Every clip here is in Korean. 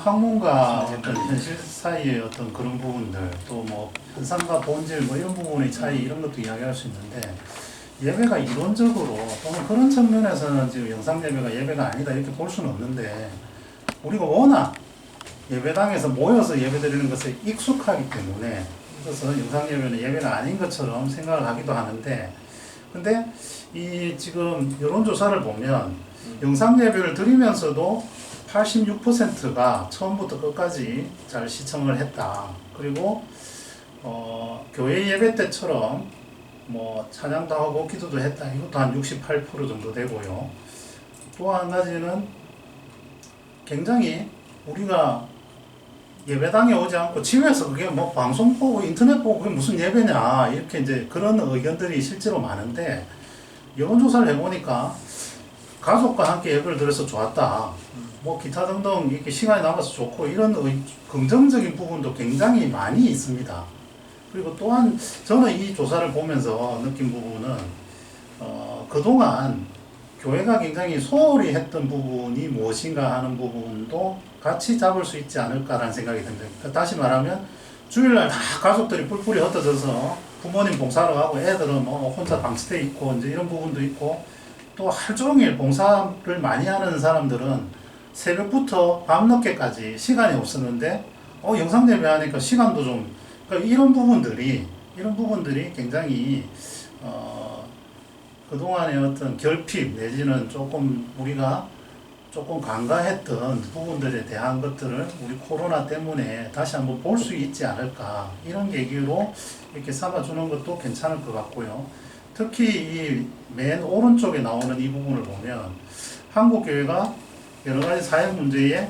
학문과 어떤 현실 사이의 어떤 그런 부분들, 또 뭐 현상과 본질 뭐 이런 부분의 차이 이런 것도 이야기할 수 있는데, 예배가 이론적으로 또는 그런 측면에서는 지금 영상 예배가 예배가 아니다 이렇게 볼 수는 없는데, 우리가 워낙 예배당에서 모여서 예배드리는 것에 익숙하기 때문에 그래서 영상 예배는 예배가 아닌 것처럼 생각을 하기도 하는데, 근데 이 지금 여론조사를 보면 영상 예배를 드리면서도 86%가 처음부터 끝까지 잘 시청을 했다. 그리고 교회 예배 때처럼 뭐 찬양도 하고 기도도 했다. 이것도 한 68% 정도 되고요. 또 한 가지는 굉장히 우리가 예배당에 오지 않고 집에서 그게 뭐 방송 보고 인터넷 보고 그게 무슨 예배냐 이렇게 이제 그런 의견들이 실제로 많은데, 여론조사를 해보니까 가족과 함께 예배를 드려서 좋았다. 뭐 기타 등등 이렇게 시간이 남아서 좋고 이런 긍정적인 부분도 굉장히 많이 있습니다. 그리고 또한 저는 이 조사를 보면서 느낀 부분은 그동안 교회가 굉장히 소홀히 했던 부분이 무엇인가 하는 부분도 같이 잡을 수 있지 않을까라는 생각이 듭니다. 다시 말하면 주일날 다 가족들이 뿔뿔이 흩어져서 부모님 봉사하러 가고 애들은 뭐 혼자 방치돼 있고 이제 이런 부분도 있고, 또 하루 종일 봉사를 많이 하는 사람들은 새벽부터 밤늦게까지 시간이 없었는데 영상 예배하니까 시간도 좀, 그러니까 이런 부분들이 굉장히 그동안의 어떤 결핍 내지는 조금 우리가 조금 간과했던 부분들에 대한 것들을 우리 코로나 때문에 다시 한번 볼 수 있지 않을까, 이런 계기로 이렇게 삼아주는 것도 괜찮을 것 같고요. 특히 이 맨 오른쪽에 나오는 이 부분을 보면 한국교회가 여러 가지 사회 문제에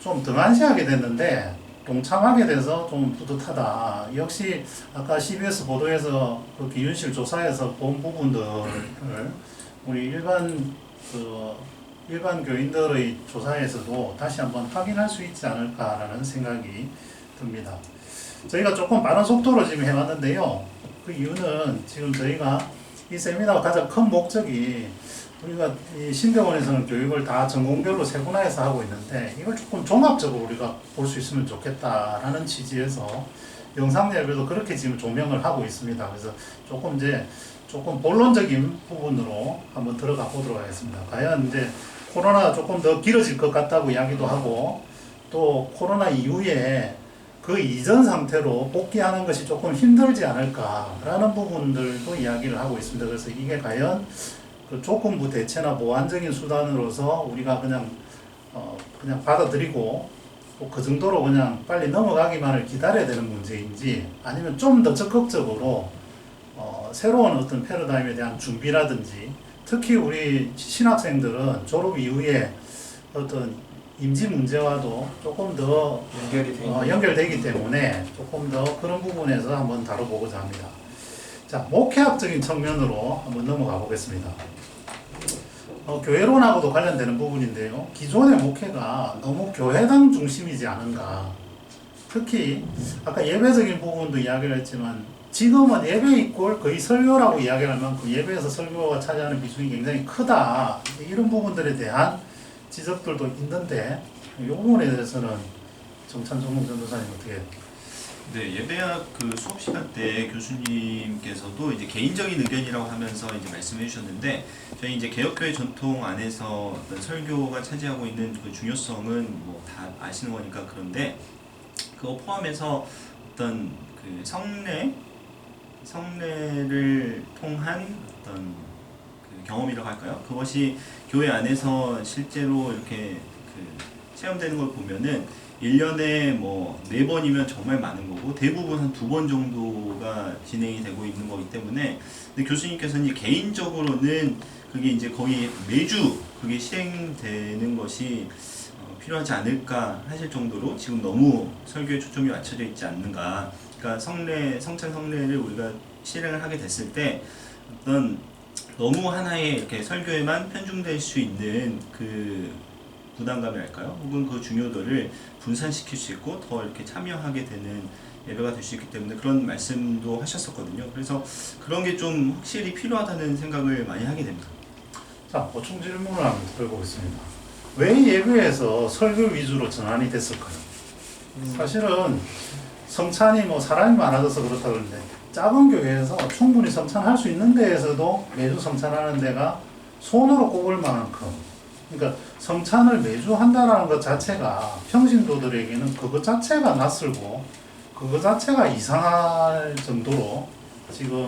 좀 등한시하게 됐는데 동참하게 돼서 좀 뿌듯하다. 역시 아까 CBS 보도에서 그 기윤실 조사에서 본 부분들을 우리 일반 교인들의 조사에서도 다시 한번 확인할 수 있지 않을까라는 생각이 듭니다. 저희가 조금 빠른 속도로 지금 해왔는데요. 그 이유는 지금 저희가 이 세미나가 가장 큰 목적이, 우리가 이 신대원에서는 교육을 다 전공별로 세분화해서 하고 있는데 이걸 조금 종합적으로 우리가 볼 수 있으면 좋겠다라는 취지에서 영상 예배도 그렇게 지금 조명을 하고 있습니다. 그래서 조금 본론적인 부분으로 한번 들어가 보도록 하겠습니다. 과연 이제 코로나가 조금 더 길어질 것 같다고 이야기도 하고, 또 코로나 이후에 그 이전 상태로 복귀하는 것이 조금 힘들지 않을까라는 부분들도 이야기를 하고 있습니다. 그래서 이게 과연 그 조건부 대체나 보완적인 수단으로서 우리가 그냥 받아들이고 또 그 정도로 그냥 빨리 넘어가기만을 기다려야 되는 문제인지, 아니면 좀 더 적극적으로 새로운 어떤 패러다임에 대한 준비라든지, 특히 우리 신학생들은 졸업 이후에 어떤 임지 문제와도 조금 더 연결되기 때문에 조금 더 그런 부분에서 한번 다뤄보고자 합니다. 자, 목회학적인 측면으로 한번 넘어가 보겠습니다. 교회론하고도 관련되는 부분인데요. 기존의 목회가 너무 교회당 중심이지 않은가. 특히 아까 예배적인 부분도 이야기를 했지만 지금은 예배 이꼴 거의 설교라고 이야기를 할 만큼 예배에서 설교가 차지하는 비중이 굉장히 크다. 이런 부분들에 대한 지적들도 있는데, 이 부분에 대해서는 정찬종 전도사님 어떻게? 네, 예배학 그 수업 시간 때 교수님께서도 이제 개인적인 의견이라고 하면서 이제 말씀해 주셨는데, 저희 이제 개혁교회 전통 안에서 어떤 설교가 차지하고 있는 그 중요성은 뭐 다 아시는 거니까, 그런데 그거 포함해서 어떤 그 성례를 통한 어떤 그 경험이라고 할까요? 그것이 교회 안에서 실제로 이렇게 그 체험되는 걸 보면은 1년에 뭐 4번이면 정말 많은 거고, 대부분 한 2번 정도가 진행이 되고 있는 거기 때문에, 근데 교수님께서는 이제 개인적으로는 그게 이제 거의 매주 그게 실행되는 것이 필요하지 않을까 하실 정도로 지금 너무 설교에 초점이 맞춰져 있지 않는가. 그러니까 성찬 성례를 우리가 실행을 하게 됐을 때 어떤 너무 하나의 이렇게 설교에만 편중될 수 있는 그 부담감이랄까요? 혹은 그 중요도를 분산시킬 수 있고 더 이렇게 참여하게 되는 예배가 될 수 있기 때문에 그런 말씀도 하셨었거든요. 그래서 그런 게 좀 확실히 필요하다는 생각을 많이 하게 됩니다. 자, 보충 질문을 한번 드려보겠습니다. 왜 예배에서 설교 위주로 전환이 됐을까요? 사실은 성찬이 뭐 사람이 많아져서 그렇다 그러는데 작은 교회에서 충분히 성찬할 수 있는 데에서도 매주 성찬하는 데가 손으로 꼽을 만큼, 그러니까 성찬을 매주 한다라는 것 자체가 평신도들에게는 그것 자체가 낯설고 그것 자체가 이상할 정도로 지금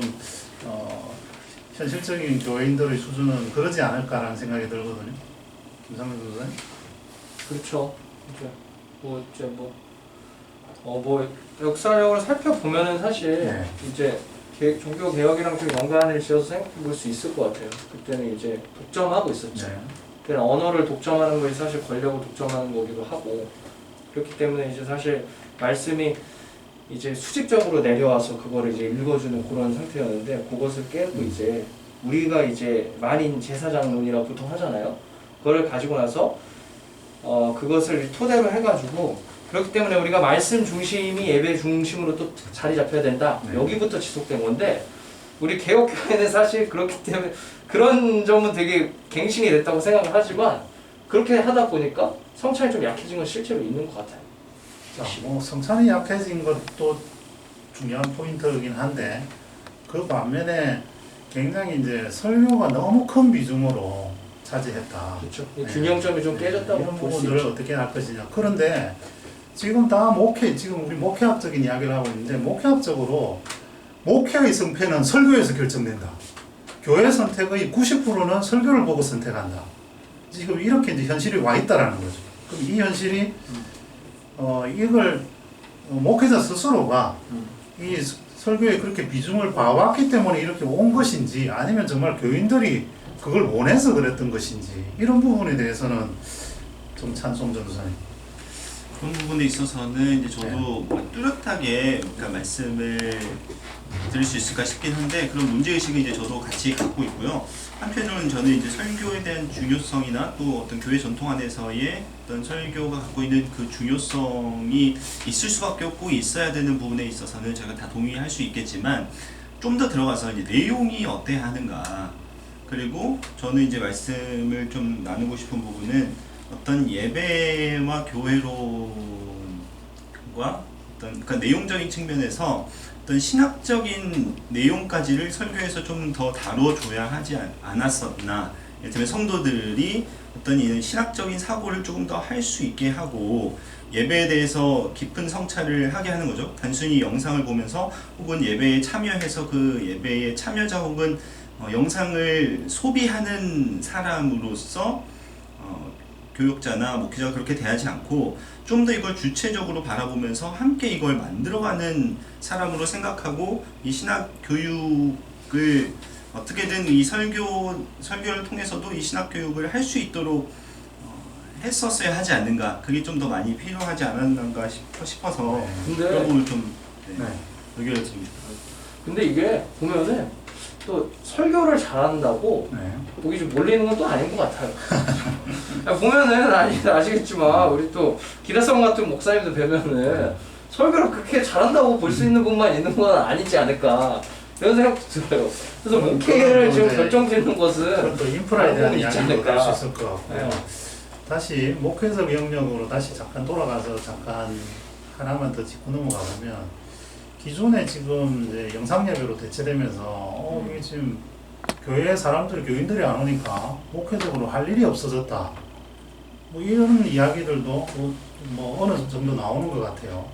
현실적인 교회인들의 수준은 그러지 않을까라는 생각이 들거든요. 김상민 교수님. 그렇죠. 이제 뭐 역사력을 살펴보면은 사실 네. 이제 종교 개혁이랑 좀 연관을 지어서 생각해 볼 수 있을 것 같아요. 그때는 이제 독점하고 있었죠. 네. 그때는 언어를 독점하는 것이 사실 권력을 독점하는 거기도 하고, 그렇기 때문에 이제 사실 말씀이 이제 수직적으로 내려와서 그거를 이제 읽어주는 그런 상태였는데, 그것을 깨고 이제 우리가 이제 만인 제사장론이라고 보통 하잖아요. 그거를 가지고 나서 그것을 토대로 해가지고, 그렇기 때문에 우리가 말씀 중심이 예배 중심으로 또 자리 잡혀야 된다. 네. 여기부터 지속된 건데, 우리 개혁교회는 사실 그렇기 때문에 그런 점은 되게 갱신이 됐다고 생각을 하지만, 그렇게 하다 보니까 성찬이 좀 약해진 건 실제로 있는 것 같아요. 자, 뭐 성찬이 약해진 것도 중요한 포인트이긴 한데 그 반면에 굉장히 이제 설교가 너무 큰 비중으로 차지했다. 그렇죠. 이 균형점이 좀 깨졌다고 이런 볼 수 부분들을 있죠. 어떻게 할 것이냐. 그런데 지금 지금 우리 목회학적인 이야기를 하고 있는데 목회학적으로 목회의 성패는 설교에서 결정된다. 교회 선택의 90%는 설교를 보고 선택한다. 지금 이렇게 이제 현실이 와 있다라는 거죠. 그럼 이 현실이 이걸 목회자 스스로가 이 설교에 그렇게 비중을 봐왔기 때문에 이렇게 온 것인지 아니면 정말 교인들이 그걸 원해서 그랬던 것인지 이런 부분에 대해서는 좀 찬송 전도사님. 그런 부분에 있어서는 이제 저도 뚜렷하게 그러니까 말씀을 드릴 수 있을까 싶긴 한데 그런 문제의식을 이제 저도 같이 갖고 있고요. 한편으로는 저는 이제 설교에 대한 중요성이나 또 어떤 교회 전통 안에서의 어떤 설교가 갖고 있는 그 중요성이 있을 수밖에 없고 있어야 되는 부분에 있어서는 제가 다 동의할 수 있겠지만 좀 더 들어가서 이제 내용이 어때야 하는가, 그리고 저는 이제 말씀을 좀 나누고 싶은 부분은 어떤 예배와 교회론과 어떤 그러니까 내용적인 측면에서 어떤 신학적인 내용까지를 설교에서 좀 더 다뤄줘야 하지 않았었나. 예를 들면 성도들이 어떤 이런 신학적인 사고를 조금 더 할 수 있게 하고 예배에 대해서 깊은 성찰을 하게 하는 거죠. 단순히 영상을 보면서 혹은 예배에 참여해서 그 예배의 참여자 혹은 영상을 소비하는 사람으로서 교육자나 목회자가 그렇게 대하지 않고 좀 더 이걸 주체적으로 바라보면서 함께 이걸 만들어가는 사람으로 생각하고 이 신학 교육을 어떻게든 이 설교를 통해서도 이 신학 교육을 할 수 있도록 했었어야 하지 않는가. 그게 좀 더 많이 필요하지 않았는가 싶어서 그런 부분을 좀 의견을 드립니다. 근데 이게 보면은 또 설교를 잘한다고 목이 좀 몰리는 건 또 아닌 것 같아요. 보면은 아시겠지만 우리 또 기라성 같은 목사님들 뵈면은 설교를 그렇게 잘한다고 볼 수 있는 분만 있는 건 아니지 않을까 이런 생각도 들어요. 그래서 목회를 지금 결정짓는 것은 또 인프라에 대한 있지 이야기도 할 수 않을까. 있을 것 같고요. 다시 목회적 영역으로 다시 잠깐 돌아가서 잠깐 하나만 더 짚고 넘어가 보면 기존에 지금 이제 영상 예배로 대체되면서 이게 지금 교회 사람들이 교인들이 안 오니까 목회적으로 할 일이 없어졌다. 뭐 이런 이야기들도 뭐 어느 정도 나오는 것 같아요.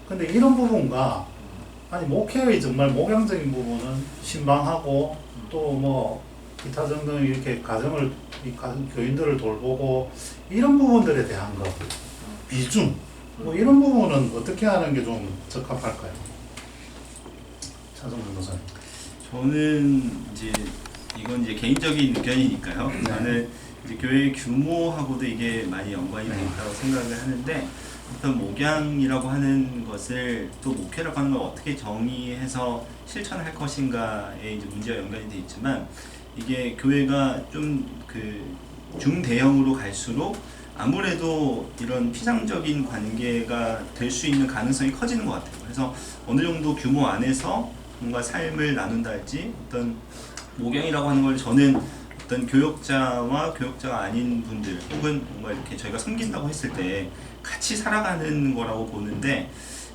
근데 이런 부분과 아니 목회의 정말 목양적인 부분은 신방하고 또 뭐 기타 등등 이렇게 교인들을 돌보고 이런 부분들에 대한 것 비중 뭐 이런 부분은 어떻게 하는 게 좀 적합할까요? 차성준 도사님. 저는 이제 이건 이제 개인적인 의견이니까요. 저는 이제 교회 규모하고도 이게 많이 연관이 되어 있다고 생각을 하는데 어떤 목양이라고 하는 것을 또 목회라고 하는 걸 어떻게 정의해서 실천할 것인가에 이제 문제와 연관이 되어 있지만 이게 교회가 좀 그 중대형으로 갈수록 아무래도 이런 피상적인 관계가 될 수 있는 가능성이 커지는 것 같아요. 그래서 어느 정도 규모 안에서 뭔가 삶을 나눈다 할지 어떤 목양이라고 하는 걸 저는 어떤 교역자와 교역자가 아닌 분들 혹은 뭔가 이렇게 저희가 섬긴다고 했을 때 같이 살아가는 거라고 보는데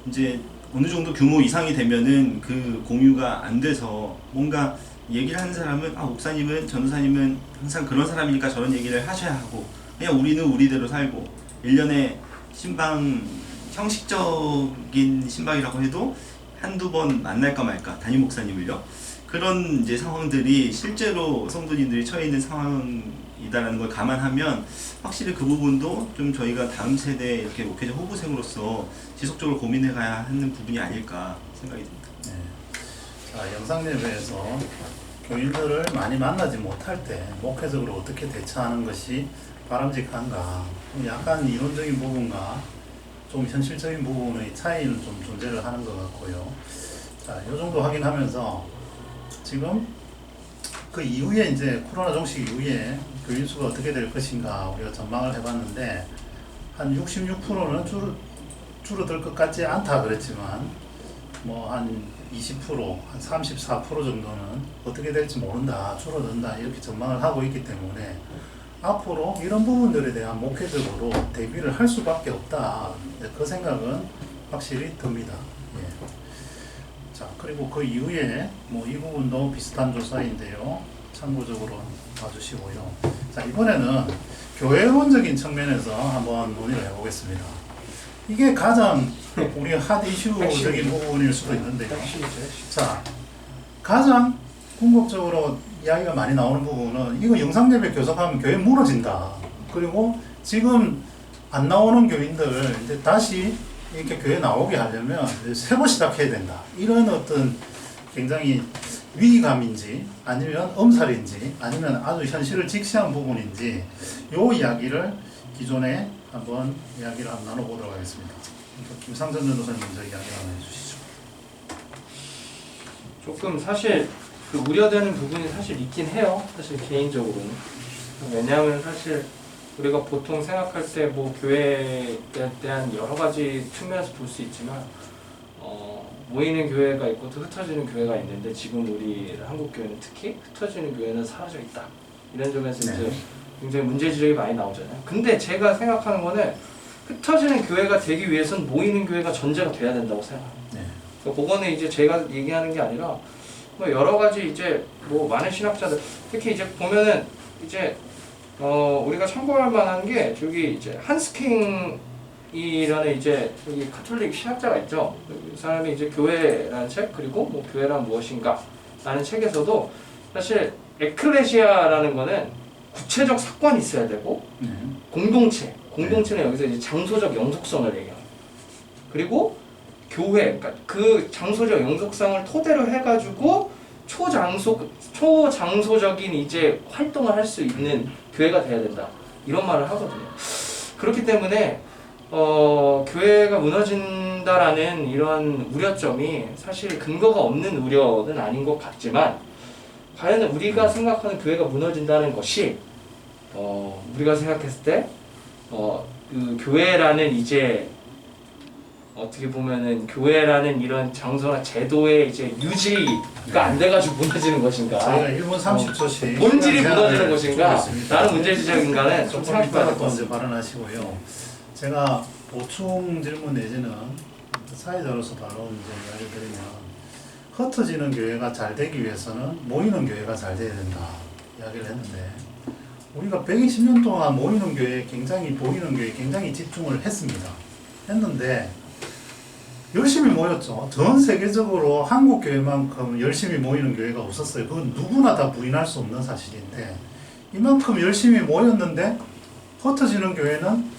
이제 어느 정도 규모 이상이 되면은 그 공유가 안 돼서 뭔가 얘기를 하는 사람은 목사님은 전도사님은 항상 그런 사람이니까 저런 얘기를 하셔야 하고 그냥 우리는 우리대로 살고 1년에 신방 형식적인 신방이라고 해도 한두 번 만날까 말까 담임 목사님을요. 그런 이제 상황들이 실제로 성도님들이 처해 있는 상황이다라는 걸 감안하면 확실히 그 부분도 좀 저희가 다음 세대 이렇게 목회자 후보생으로서 지속적으로 고민해 가야 하는 부분이 아닐까 생각이 듭니다. 네. 자, 영상 예배에서 교인들을 많이 만나지 못할 때 목회적으로 어떻게 대처하는 것이 바람직한가? 약간 이론적인 부분과 좀 현실적인 부분의 차이는 좀 존재를 하는 것 같고요. 자, 이 정도 확인하면서 지금 그 이후에 이제 코로나 종식 이후에 교인 수가 어떻게 될 것인가 우리가 전망을 해봤는데 한 66%는 줄어들 것 같지 않다 그랬지만 뭐 한 20%, 한 34% 정도는 어떻게 될지 모른다, 줄어든다 이렇게 전망을 하고 있기 때문에 앞으로 이런 부분들에 대한 목회적으로 대비를 할 수밖에 없다. 그 생각은 확실히 듭니다. 예. 자, 그리고 그 이후에 뭐 이 부분도 비슷한 조사인데요. 참고적으로 봐주시고요. 자, 이번에는 교회론적인 측면에서 한번 논의를 해보겠습니다. 이게 가장 우리 핫 이슈적인 부분일 수도 있는데요. 자, 가장 궁극적으로 이야기가 많이 나오는 부분은 이거 영상예배 교섭하면 교회 무너진다. 그리고 지금 안 나오는 교인들 이제 다시 이렇게 교회 나오게 하려면 새로 시작해야 된다. 이런 어떤 굉장히 위기감인지 아니면 엄살인지 아니면 아주 현실을 직시한 부분인지 요 이야기를 기존에 한번 이야기를 한번 나눠보도록 하겠습니다. 김상전 전도사님 먼저 이야기 한번 해주시죠. 조금 사실 그 우려되는 부분이 사실 있긴 해요. 사실 개인적으로는. 왜냐하면 사실 우리가 보통 생각할 때 뭐 교회에 대한 여러 가지 측면에서 볼 수 있지만 모이는 교회가 있고 또 흩어지는 교회가 있는데 지금 우리 한국 교회는 특히 흩어지는 교회는 사라져 있다. 이런 점에서 네. 이제 굉장히 문제 지적이 많이 나오잖아요. 근데 제가 생각하는 거는 흩어지는 교회가 되기 위해서는 모이는 교회가 전제가 돼야 된다고 생각합니다. 네. 그거는 이제 제가 얘기하는 게 아니라 뭐 여러 가지 이제 뭐 많은 신학자들 특히 이제 보면은 이제 우리가 참고할 만한 게 저기 이제 한스킹이라는 이제 여기 가톨릭 신학자가 있죠. 그 사람이 이제 교회라는 책 그리고 뭐 교회란 무엇인가 라는 책에서도 사실 에클레시아라는 거는 구체적 사건이 있어야 되고 네. 공동체는 여기서 이제 장소적 영속성을 얘기해요. 그리고 교회, 그러니까 그 장소적 영속성을 토대로 해가지고 초장소적인 이제 활동을 할 수 있는 교회가 돼야 된다. 이런 말을 하거든요. 그렇기 때문에 교회가 무너진다라는 이런 우려점이 사실 근거가 없는 우려는 아닌 것 같지만 과연 우리가 생각하는 교회가 무너진다는 것이 우리가 생각했을 때 그 교회라는 이제 어떻게 보면은 교회라는 이런 장소나 제도의 이제 유지가 안 돼가지고 무너지는 것인가? 저희가 1분 30초씩 본질이 무너지는 것인가? 있습니다. 나는 문제지적인가는 좀 조금 생각해봐야 될 이따가 것 또 이제 같습니다. 발언하시고요. 제가 보충 질문 내지는 사회자로서 바로 이제 이야기 드리면 흩어지는 교회가 잘 되기 위해서는 모이는 교회가 잘 돼야 된다 이야기를 했는데 우리가 120년 동안 모이는 교회에 굉장히 보이는 교회에 굉장히 집중을 했는데 열심히 모였죠. 전 세계적으로 한국 교회만큼 열심히 모이는 교회가 없었어요. 그건 누구나 다 부인할 수 없는 사실인데 이만큼 열심히 모였는데 흩어지는 교회는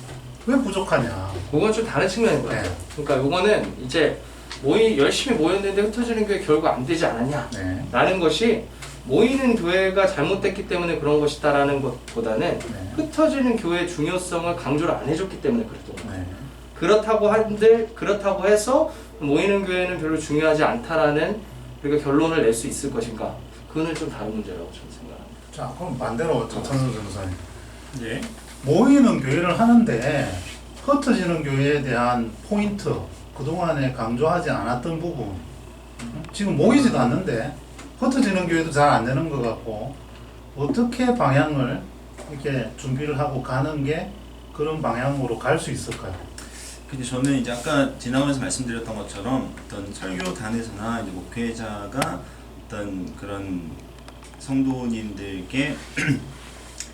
왜 부족하냐? 그건 좀 다른 측면인 것 같아요. 그러니까 이거는 이제 열심히 모였는데 흩어지는 교회 결국 안 되지 않았냐? 네. 라는 것이 모이는 교회가 잘못됐기 때문에 그런 것이다라는 것보다는 네. 흩어지는 교회의 중요성을 강조를 안 해줬기 때문에 그랬던 거예요. 네. 그렇다고 해서 모이는 교회는 별로 중요하지 않다라는 우리가 결론을 낼 수 있을 것인가? 그거는 좀 다른 문제라고 저는 생각합니다. 자, 그럼 반대로 전선수 변호사님. 네. 모이는 교회를 하는데 흩어지는 교회에 대한 포인트, 그동안에 강조하지 않았던 부분 지금 모이지도 않는데 흩어지는 교회도 잘 안 되는 것 같고 어떻게 방향을 이렇게 준비를 하고 가는 게 그런 방향으로 갈 수 있을까요? 근데 저는 이제 아까 지나가면서 말씀드렸던 것처럼 어떤 설교단에서나 이제 목회자가 어떤 그런 성도님들께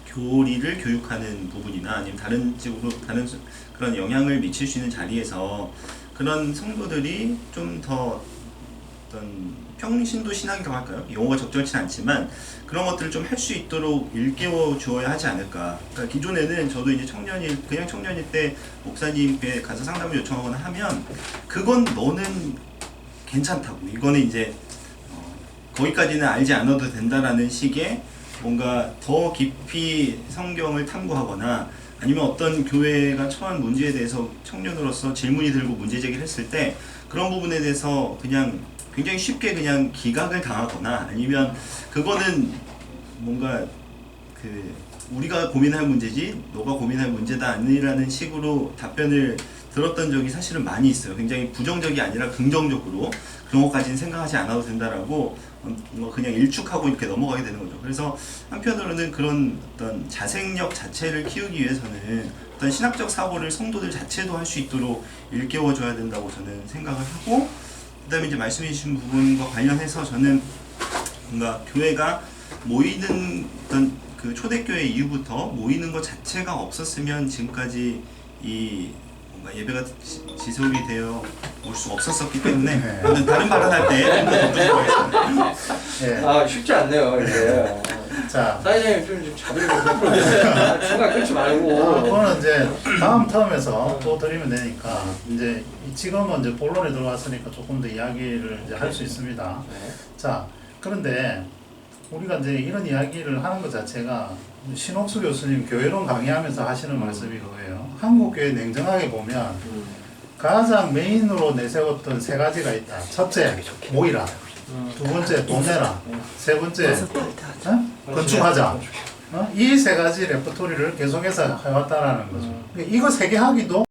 교리를 교육하는 부분이나 아니면 다른 쪽으로 다른 그런 영향을 미칠 수 있는 자리에서 그런 성도들이 좀 더 어떤 평신도 신학이라고 할까요? 용어가 적절치는 않지만 그런 것들을 좀 할 수 있도록 일깨워 주어야 하지 않을까. 그러니까 기존에는 저도 이제 그냥 청년일 때 목사님께 가서 상담을 요청하거나 하면 그건 너는 괜찮다고. 이거는 이제 거기까지는 알지 않아도 된다라는 식의 뭔가 더 깊이 성경을 탐구하거나 아니면 어떤 교회가 처한 문제에 대해서 청년으로서 질문이 들고 문제 제기를 했을 때 그런 부분에 대해서 그냥 굉장히 쉽게 그냥 기각을 당하거나 아니면 그거는 뭔가 그 우리가 고민할 문제지 너가 고민할 문제다 아니라는 식으로 답변을 들었던 적이 사실은 많이 있어요. 굉장히 부정적이 아니라 긍정적으로 그런 것까지는 생각하지 않아도 된다라고 뭐 그냥 일축하고 이렇게 넘어가게 되는 거죠. 그래서 한편으로는 그런 어떤 자생력 자체를 키우기 위해서는 어떤 신학적 사고를 성도들 자체도 할 수 있도록 일깨워줘야 된다고 저는 생각을 하고 그다음에 이제 말씀해 주신 부분과 관련해서 저는 뭔가 교회가 모이는 어떤 그 초대교회 이후부터 모이는 것 자체가 없었으면 지금까지 이 뭔가 예배가 지속이 되어 올 수 없었기 때문에 네. 다른 발언할 때 좀더 덧붙이겠습니다. 예. 아 쉽지 않네요 이제. 자, 사장님 좀 잡으려고 중간 끊지 말고. 그거는 이제 다음 텀에서 또 드리면 되니까 이제 지금은 이제 본론에 들어왔으니까 조금 더 이야기를 이제 할 수 있습니다. 네. 자, 그런데 우리가 이제 이런 이야기를 하는 것 자체가 신옥수 교수님 교회론 강의하면서 하시는 말씀이 그거예요. 한국 교회 냉정하게 보면 가장 메인으로 내세웠던 세 가지가 있다. 첫째, 모이라. 두 번째, 돈 내라. 세 번째, 건축하자. 이 세 가지 레퍼토리를 계속해서 해왔다라는 거죠. 이거 세 개 하기도